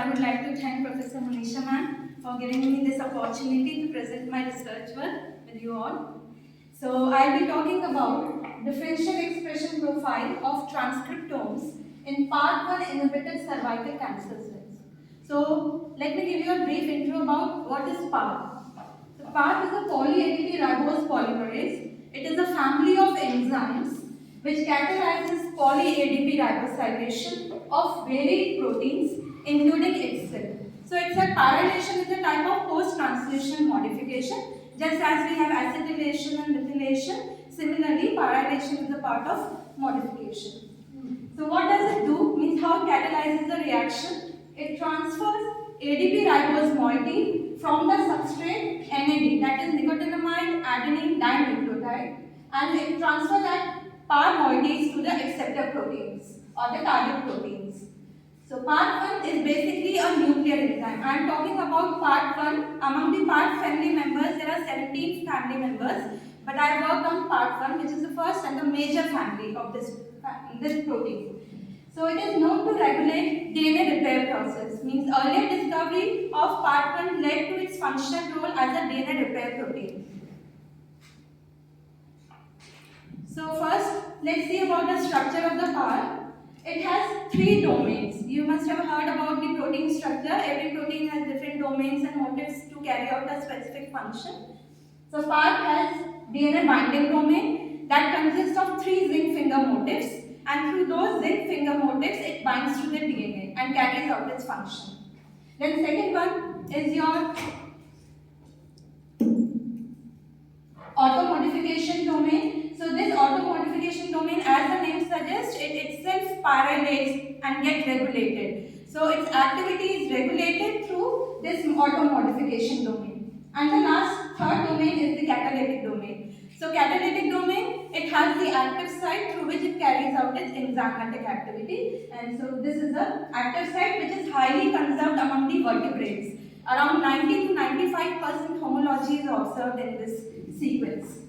I would like to thank Professor Monisha ma'am for giving me this opportunity to present my research work with you all. So I'll be talking about differential expression profile of transcriptomes in part 1 inhibited cervical cancer cells. So let me give you a brief intro about what is PARP. So PARP is a poly-ADP ribose polymerase. It is a family of enzymes which catalyzes poly-ADP ribosylation of varied proteins including XL. So it's a PARylation is a type of post-translational modification. Just as we have acetylation and methylation, similarly PARylation is a part of modification. So what does it do? Means how it catalyzes the reaction. It transfers ADP ribose moiety from the substrate NAD, that is nicotinamide adenine dinucleotide, and it transfers that PAR moieties to the acceptor proteins or the target proteins. So part 1 is basically a nuclear enzyme. I am talking about part 1. Among the part family members, there are 17 family members, but I worked on part 1, which is the first and the major family of this protein. So it is known to regulate DNA repair process. Means earlier discovery of part 1 led to its functional role as a DNA repair protein. So first, let's see about the structure of the PAR. It has 3 domains. You must have heard about the protein structure. Every protein has different domains and motifs to carry out a specific function. So PAR has DNA binding domain that consists of 3 zinc finger motifs, and through those zinc finger motifs it binds to the DNA and carries out its function. Then second one is your auto-modification domain. So this auto-modification domain, as the name suggests, it itself PARylates and get regulated. So its activity is regulated through this auto-modification domain. And the last, third domain is the catalytic domain. So catalytic domain, it has the active site through which it carries out its enzymatic activity. And so this is the active site which is highly conserved among the vertebrates. Around 90 to 95% homology is observed in this sequence.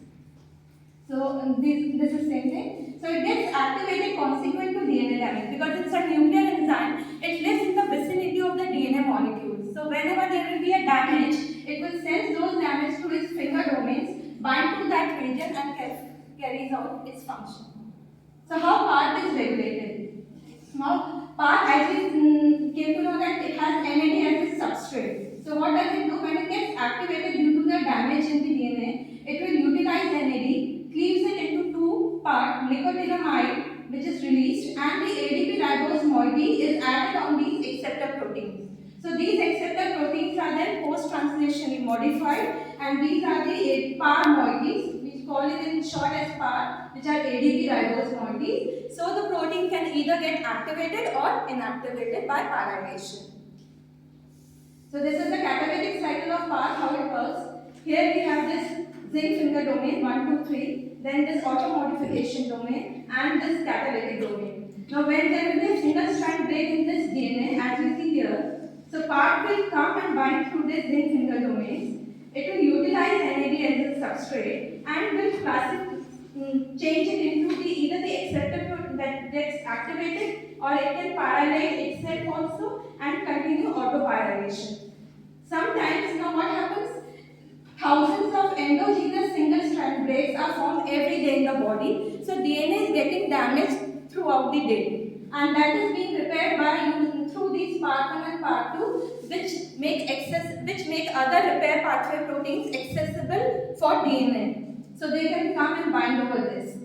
So this is same thing. So it gets activated consequent to DNA damage because it's a nuclear enzyme. It lives in the vicinity of the DNA molecules. So whenever there will be a damage, it will sense those damage to its finger domains, bind to that region, and carries out its function. So how PARP is regulated? Now PARP, as we came to know that it has NAD as its substrate. So what does it do? When it gets activated due to the damage in the DNA, it will utilize NAD, cleaves it into 2 parts, nicotinamide, which is released, and the ADP ribose moiety is added on these acceptor proteins. So these acceptor proteins are then post-translationally modified, and these are the PAR moieties, which call it in short as PAR, which are ADP ribose moieties. So the protein can either get activated or inactivated by PARylation. So this is the catalytic cycle of PAR, how it works. Here we have this zinc finger domain 1, 2, 3, then this auto-modification domain and this catalytic domain. Now when there will be a single strand break in this DNA, as you see here, so PAR will come and bind through this zinc finger domains. It will utilize NAD as its substrate and will change it into either the acceptor that gets activated, or it can PARylate itself also and continue auto-PARylation. Sometimes, now what happens? Thousands of endogenous single-strand breaks are formed every day in the body. So DNA is getting damaged throughout the day, and that is being repaired by using through these part 1 and part 2, which make other repair pathway proteins accessible for DNA. So they can come and bind over this.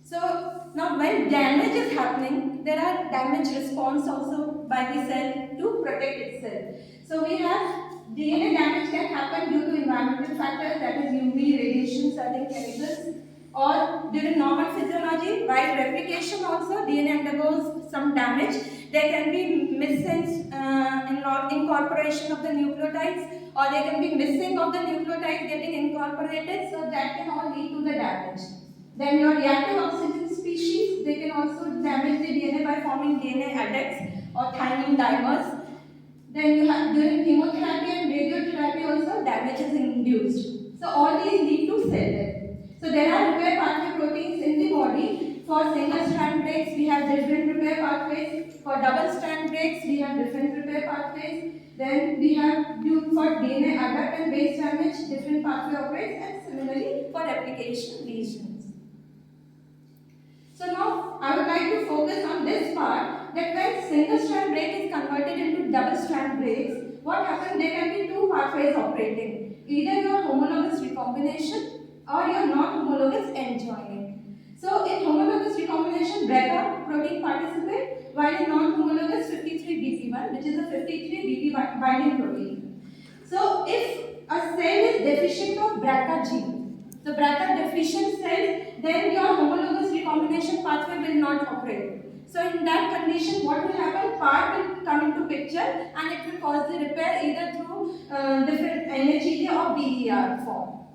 So now when damage is happening, there are damage response also by the cell to protect itself. So we have DNA damage can happen due to environmental factors, that is UV, radiation, certain chemicals, or during normal physiology. While replication also, DNA undergoes some damage. There can be missense incorporation of the nucleotides, or there can be missing of the nucleotides getting incorporated, so that can all lead to the damage. Then your reactive oxygen species, they can also damage the DNA by forming DNA adducts or thymine dimers. Then you have during chemotherapy and radiotherapy also damage is induced. So all these lead to cell death. So there are repair pathway proteins in the body for single strand break brakes, we have different repair pathways. For double strand brakes, we have different repair pathways. Then we have used for DNA adapt and base damage, different pathway operates, and similarly for application lesions. So now I would like to focus on this part, that when single strand brake is converted into double strand brakes, what happens? There can be two pathways operating, either your homologous recombination or your non-homologous end joining. So in homologous recombination, BRCA protein participate, while in non-homologous 53BP1, which is a 53BP binding protein. So if a cell is deficient of BRCA gene, the BRCA deficient cell, then your homologous recombination pathway will not operate. So in that condition, what will happen? PARP will come into picture and it will cause the repair either through different NHED or BER form.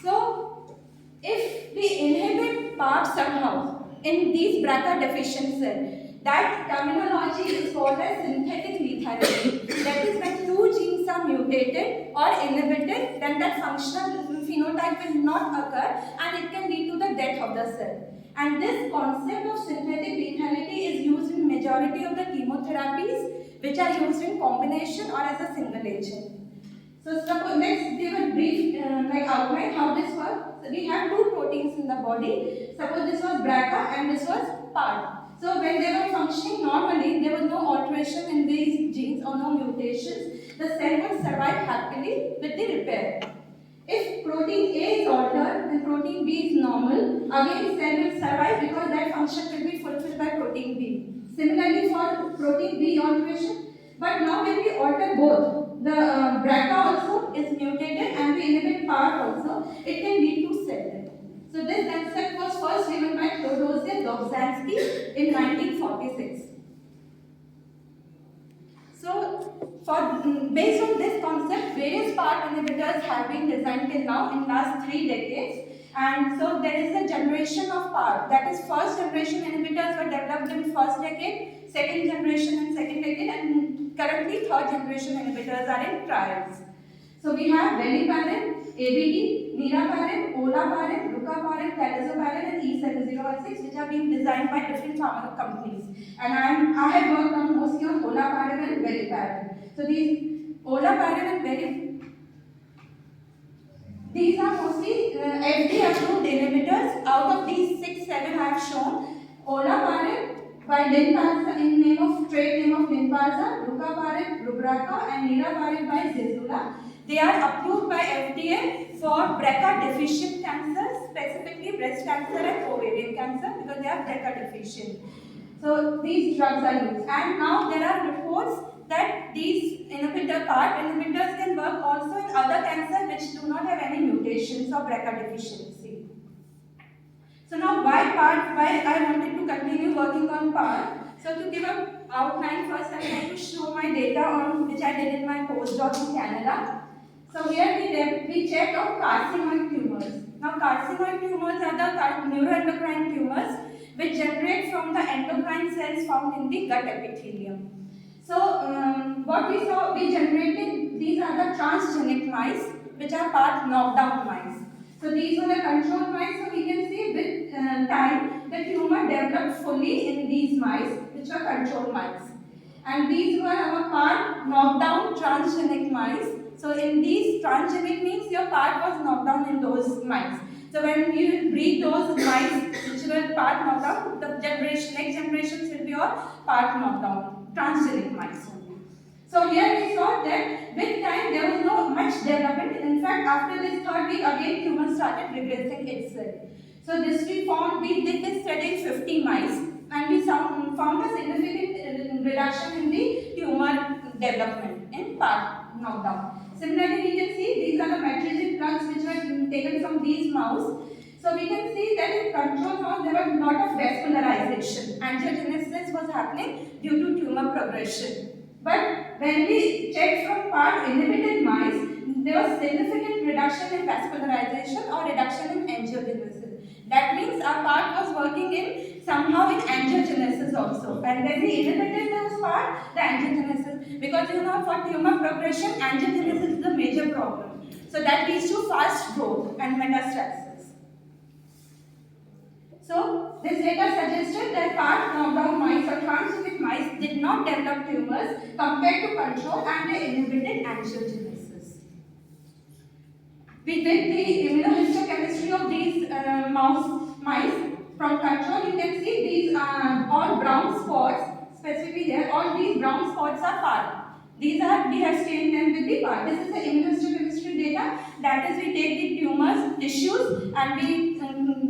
So if we inhibit PARP somehow in these BRCA deficient cells, that terminology is called as synthetic lethality. That is, when two genes are mutated or inhibited, then that functional phenotype will not occur and it can lead to the death of the cell. And this concept of synthetic lethality is used in majority of the chemotherapies which are used in combination or as a single agent. So suppose let's give a brief outline how this works. So we have two proteins in the body. Suppose this was BRCA and this was PARP. So when they were functioning normally, there was no alteration in these genes or no mutations. The cell would survive happily with the repair. If protein A is altered and protein B is normal, again cell will survive because that function will be fulfilled by protein B. Similarly for protein B alteration, but now when we alter both, the BRCA also is mutated and we inhibit PARP also, it can lead to cell death. So this concept was first given by Theodosia Dobzhansky in 1946. So based on this concept, various PARP inhibitors have been designed till now in last 3 decades. And so there is a generation of PARP, that is first generation inhibitors were developed in first decade, second generation in second decade, and currently third generation inhibitors are in trials. So we have Beliparin, ABD, Niraparin, Olaparin, Rucaparin, Talazoparin and E7016, which are being designed by different pharma companies. And I have worked on mostly on Olaparin and Beliparin. So these Olaparin and these are mostly FDA approved inhibitors. Out of these 6, 7 I have shown. Olaparin by Lynparza in trade name of Lynparza, Rucaparin, Rubraca and Niraparin by Zejula. They are approved by FDA for BRCA deficient cancers, specifically breast cancer and ovarian cancer, because they are BRCA deficient. So these drugs are used, and now there are reports that these PARP inhibitors can work also in other cancers which do not have any mutations or BRCA deficiency. So now why PARP? Why I wanted to continue working on PARP? So to give an outline, first I would like to show my data on which I did in my postdoc in Canada. So here we checked on carcinoid tumors. Now carcinoid tumors are the neuroendocrine tumors which generate from the endocrine cells found in the gut epithelium. So what we saw, we generated, these are the transgenic mice which are PARP knockdown mice. So these were the control mice, so we can see with time the tumor developed fully in these mice which were control mice. And these were our PARP knockdown transgenic mice. So in these transgenic means your PARP was knocked down in those mice. So when you breed those mice which were PARP knocked down, the next generations will be your PARP knockdown, transgenic mice only. So here we saw that with time there was no much development. In fact, after this third week again tumor started regressing itself. So this we did this study in 50 mice and we found a significant reduction in the tumor development in PARP knockdown. Similarly, we can see these are the matrixid plugs which were taken from these mouse. So we can see that in control mouse there was a lot of vascularization. Angiogenesis was happening due to tumor progression. But when we checked from PARP inhibited mice, there was significant reduction in vascularization or reduction in angiogenesis. That means our PARP was working in somehow in angiogenesis also. And when we inhibited those PARP, the angiogenesis, because for tumor progression, angiogenesis is the major problem. So that leads to fast growth and metastasis. So this data suggested that tumors compared to control, and they inhibited angiogenesis. We did the immunohistochemistry of these mice. From control, you can see these all brown spots, specifically here, all these brown spots are PAR. We have stained them with the PAR. This is the immunohistochemistry data. That is, we take the tumors, tissues, and we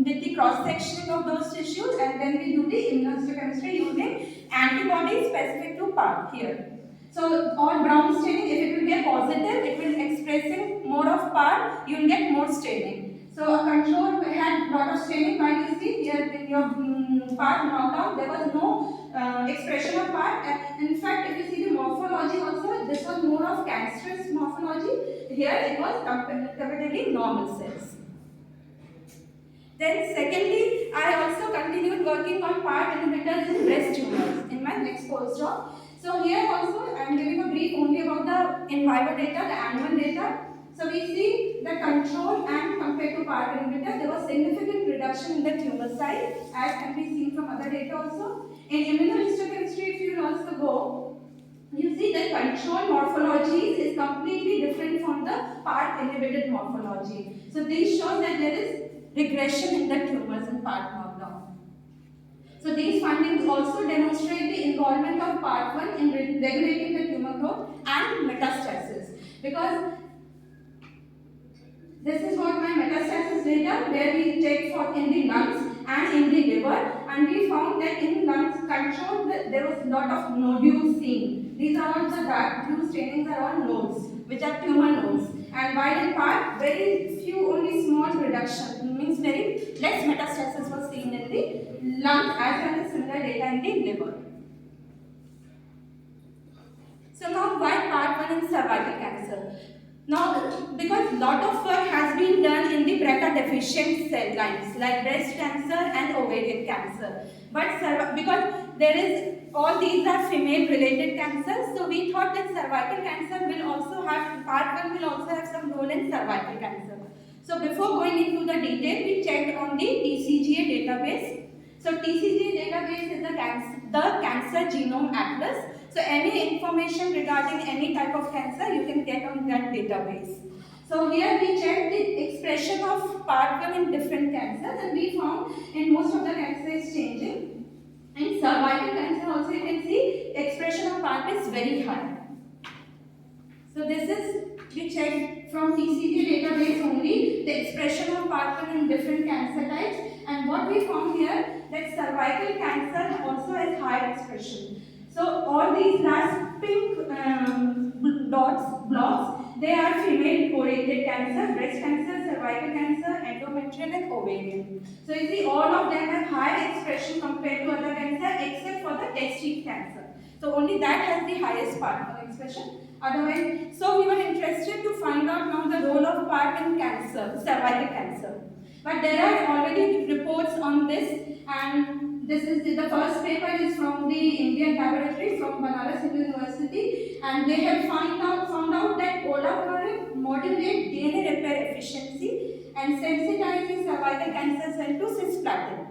did the cross-sectioning of those tissues, and then we do the immunohistochemistry using antibodies specific to PAR here. So all brown staining, if it will be a positive, it will expressing more of PAR, you will get more staining. So a control had lot of staining. While you see here in your PAR knockdown, there was no expression of PAR. In fact, if you see the morphology also, this was more of cancerous morphology. Here it was comparatively normal cells. Then secondly, I also continued working on PAR inhibitors in breast tumors in my next postdoc. So here also I am giving a brief only about the in vivo data, the animal data. So we see the control and compared to PAR inhibitor, there was significant reduction in the tumor size, as can be seen from other data also. In immunohistochemistry, if you will also go, you see that control morphology is completely different from the PAR inhibited morphology. So this shows that there is regression in the tumors in PAR knockdown. So these findings also demonstrate the involvement of PAR1 in regulating the tumor growth and metastasis, because this is what my metastasis data, where we checked for in the lungs and in the liver, and we found that in lungs control there was lot of nodules seen. These are all the dark blue stainings are all nodes, which are tumor nodes. And while in PAR, very few, only small reduction, means very less metastasis was seen in the lungs as well as similar data in the liver. So now why PAR1 in cervical cancer? Now, because lot of work has been done in the BRCA deficient cell lines like breast cancer and ovarian cancer, but because there is all these are female related cancers, so we thought that cervical cancer will also have, PAR1 will also have some role in cervical cancer. So before going into the detail, we checked on the TCGA database. So TCGA database is the Cancer Genome Atlas. So any information regarding any type of cancer you can get on that database. So here we checked the expression of PAR1 in different cancers, and we found in most of the cancer is changing. In cervical cancer also you can see expression of PAR is very high. So this is, we checked from TCGA database only the expression of PAR1 in different cancer types, and what we found here that cervical cancer also has high expression. So all these last pink blocks, they are female-oriented cancer, breast cancer, cervical cancer, endometrial and ovarian. So you see all of them have high expression compared to other cancer except for the gastric cancer. So only that has the highest PAR1 expression. Otherwise, so we were interested to find out now the role of PAR in cancer, cervical cancer. But there are already reports on this, and this is the first paper is from the Indian laboratory from Banaras Hindu University, and they have found out that olaparib modulate DNA repair efficiency and sensitizes cervical cancer cell to cisplatin.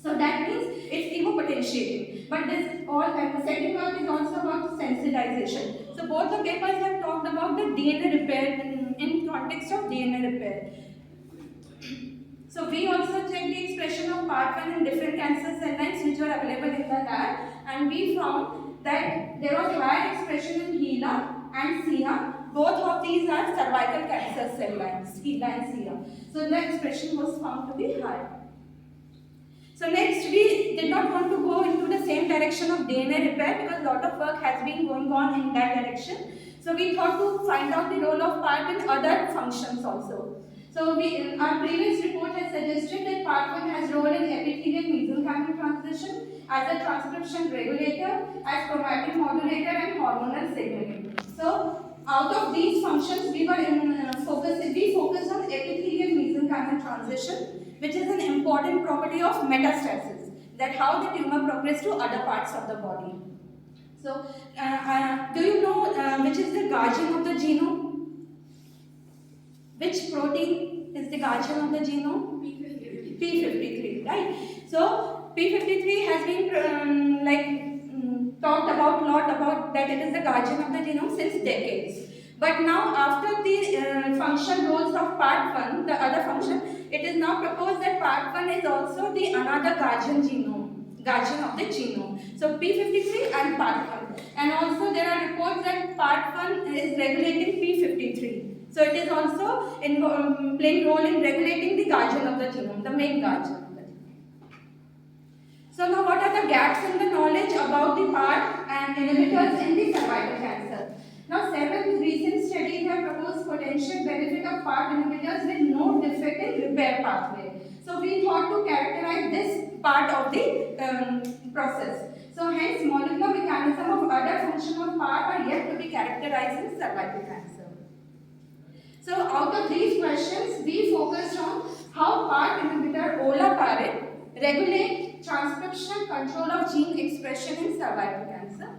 So that means it's chemopotentiating. But this all, and the second one is also about sensitization. So both the papers have talked about the DNA repair in context of DNA repair. So we also checked the expression of PAR1 in different cancer cell lines which were available in the lab, and we found that there was high expression in HeLa and SIA. Both of these are cervical cancer cell lines, HeLa and SIA. So the expression was found to be high. So next, we did not want to go into the same direction of DNA repair because a lot of work has been going on in that direction. So we thought to find out the role of PAR in other functions also. So our previous report has suggested that PAR1 has role in epithelial mesenchymal transition, as a transcription regulator, as chromatin modulator and hormonal signaling. So out of these functions, we focused on epithelial mesenchymal transition, which is an important property of metastasis, that how the tumor progresses to other parts of the body. So, do you know which is the guardian of the genome? Which protein is the guardian of the genome? P53, right? So, P53 has been talked about lot about that it is the guardian of the genome since decades. But now after the function roles of part 1, the other function, it is now proposed that part 1 is also the another guardian of the genome. So P53 and part 1. And also there are reports that part 1 is regulating P53. So it is also playing role in regulating the guardian of the genome, the main guardian. So now what are the gaps in the knowledge about the PARP and inhibitors in the cervical cancer? Now several recent studies have proposed potential benefit of PARP inhibitors with no defect in repair pathway. So we thought to characterize this part of the process. So hence molecular mechanism of other function of PARP are yet to be characterized in cervical cancer. So out of these questions, we focused on how PARP inhibitor olaparib regulate transcription control of gene expression in cervical cancer.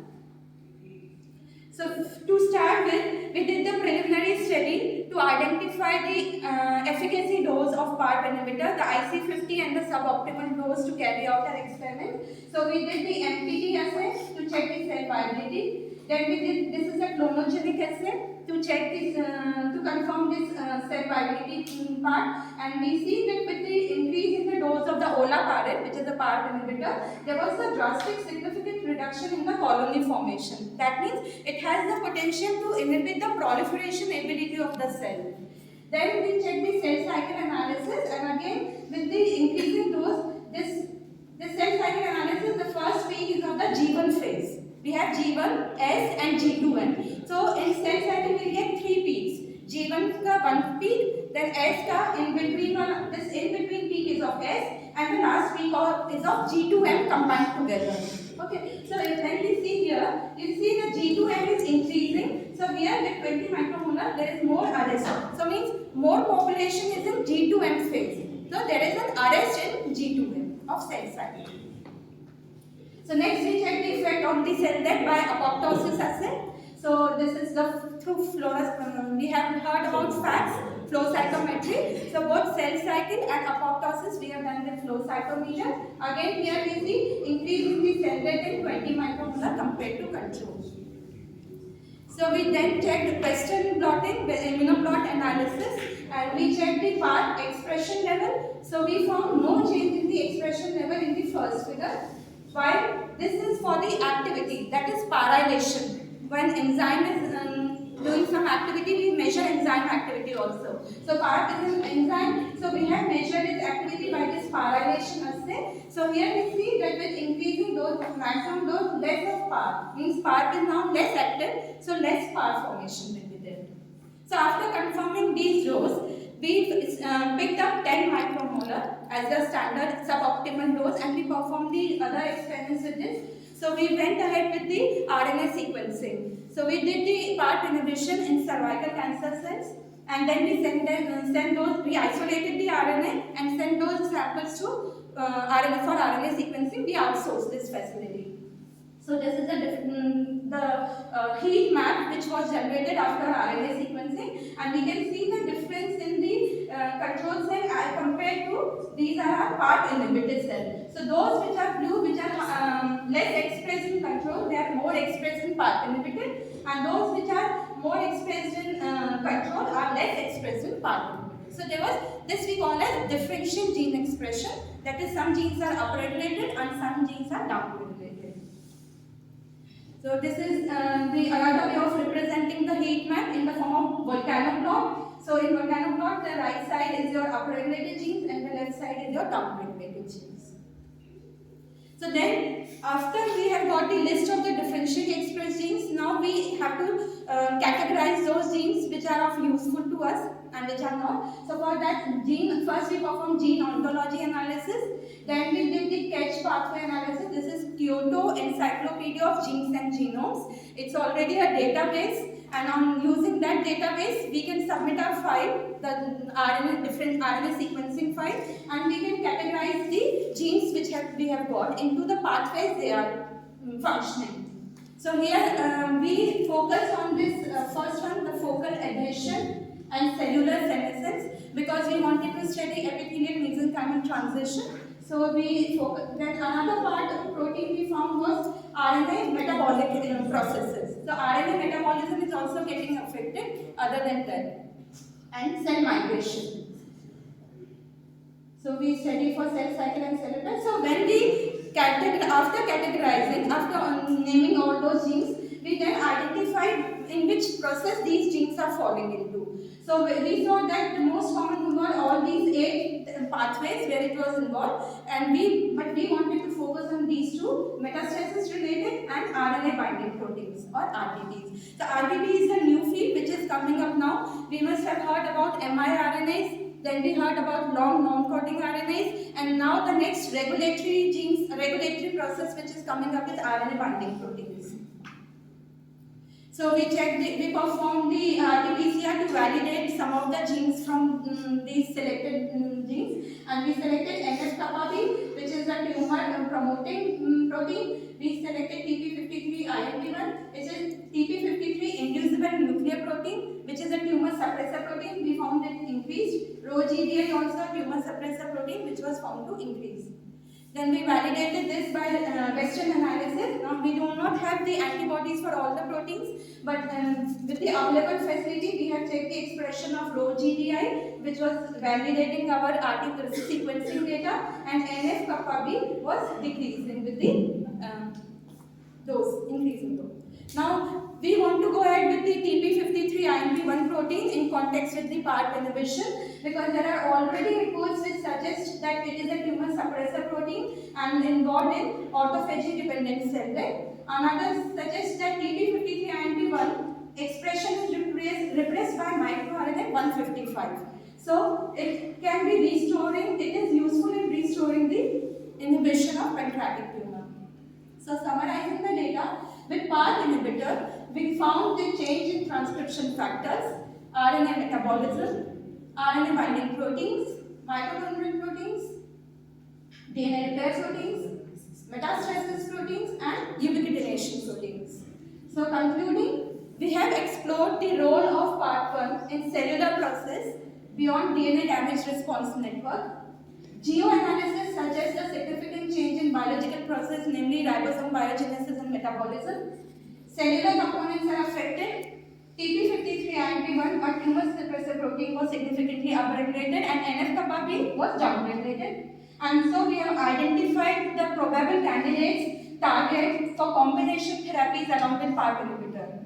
So to start with, we did the preliminary study to identify the efficacy dose of PARP inhibitor, the IC50 and the suboptimal dose to carry out our experiment. So we did the MPT assay to check the cell viability. Then we did, this is a clonogenic assay to check this, to confirm this cell viability part, and we see that with the increase in the dose of the olaparib, which is a PARP inhibitor, there was a drastic significant reduction in the colony formation. That means it has the potential to inhibit the proliferation ability of the cell. Then we check the cell cycle analysis, and again with the increasing dose, this cell cycle analysis, the first peak is of the G1 phase. We have G1, S and G2N. So in cell cycle we get 3 peaks. G1 ka 1 peak, then S ka in between one, this in between peak is of S, and the last peak is of G2N combined together. Okay, so when we see here, you see the G2N is increasing. So here with 20 micromolar there is more arrest. So means more population is in G2N phase. So there is an arrest in G2N of cell cycle. So next we check the effect on the cell death by apoptosis assay. So this is the through fluorescence. We have heard about FACS, flow cytometry. So both cell cycle and apoptosis we have done with flow cytometer. Again here we see increase in the cell death in 20 micromolar compared to control. So we then checked Western blotting with immunoblot analysis, and we checked the PARP expression level. So we found no change in the expression level in the first figure. While this is for the activity, that is PARylation. When enzyme is doing some activity, we measure enzyme activity also. So PARP is an enzyme, so we have measured its activity by this PARylation assay. So here we see that with increasing dose, maximum dose, less of PARP. Means PARP is now less active, so less PARP formation will be there. So after confirming these doses, we picked up 10 micromolar as the standard suboptimal dose, and we performed the other experiments with this. So we went ahead with the RNA sequencing. So we did the PARP inhibition in cervical cancer cells, and then we we isolated the RNA and sent those samples to RNA sequencing. We outsourced this facility. So this is the heat map which was generated after RNA sequencing, and we can see the difference in the control cell as compared to these are our PARP inhibited cells. So those which are blue, which are less expressed in control, they are more expressed in PARP inhibited, and those which are more expressed in control are less expressed in PARP inhibited. So there was this we call as differential gene expression, that is some genes are upregulated and some genes are downregulated. So this is the another way of representing the heat map in the form of volcano plot. So in volcano plot, the right side is your upregulated genes and the left side is your downregulated genes. So then after we have got the list of the differentially expressed genes, now we have to categorize those genes which are of useful to us and which are not. So for that first we perform gene ontology analysis, then we did the CATCH pathway analysis. This is Kyoto Encyclopedia of Genes and Genomes. It's already a database, and on using that database we can submit our file, the different RNA sequencing file, and we can categorize the genes which we have got into the pathways they are functioning. So here we focus on this first one, the focal adhesion and cellular senescence, because we wanted to study epithelial mesenchymal transition. So we focus. Then another part of protein we found was RNA metabolic metabolic processes. So RNA metabolism is also getting affected other than that. And cell migration. So we study for cell cycle and cellular. So when we after categorizing, after naming all those genes, we then identified in which process these genes are falling into. So we saw that the most common were all these 8 pathways where it was involved, but we wanted to focus on these two, metastasis related and RNA binding proteins or RBPs. So RBP is a new field which is coming up now. We must have heard about miRNAs. Then we heard about long non-coding RNAs, and now the next regulatory process which is coming up is RNA binding proteins. So we performed the RT-PCR to validate some of the genes from these selected genes, and we selected NF-kappa B, which is a tumor promoting protein. We selected TP53IMP1, which is TP53 inducible nuclear protein, which is a tumor suppressor protein. We found it increased. Rho-GDI also a tumor suppressor protein, which was found to increase. Then we validated this by Western analysis. Now we do not have the antibodies for all the proteins, but with the available facility, we have checked the expression of Rho-GDI, which was validating our RT sequencing data, and NF-kappa B was decreasing with the dose, increasing dose. Now we want to go ahead with the TP53IMP1 protein in context with the PARP inhibition, because there are already reports which suggest that it is a tumor suppressor protein and involved in autophagy dependent cell death. Another suggests that TP53IMP1 expression is repressed by microRNA 155. So it can be restoring, it is useful in restoring the inhibition of pancreatic tumor. So summarizing the data, with PARP inhibitor, we found the change in transcription factors, RNA metabolism, RNA binding proteins, mitochondrial proteins, DNA repair proteins, metastasis proteins, and ubiquitination proteins. So concluding, we have explored the role of PARP1 in cellular process beyond DNA damage response network. Geoanalysis suggests a significant change in biological process, namely ribosome biogenesis and metabolism. Cellular components are affected. TP53IMP1 or tumor suppressor protein was significantly upregulated, and NF-kappa B was downregulated. And so we have identified the probable candidates target for combination therapies along with PARP inhibitor.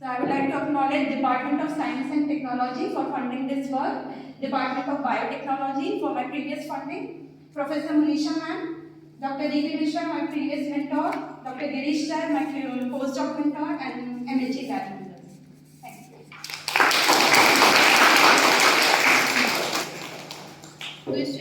So I would like to acknowledge Department of Science and Technology for funding this work, Department of Biotechnology for my previous funding, Professor Manisha ma'am, Dr. D.B. Mishra, my previous mentor, Dr. Girish sir, my postdoc mentor, and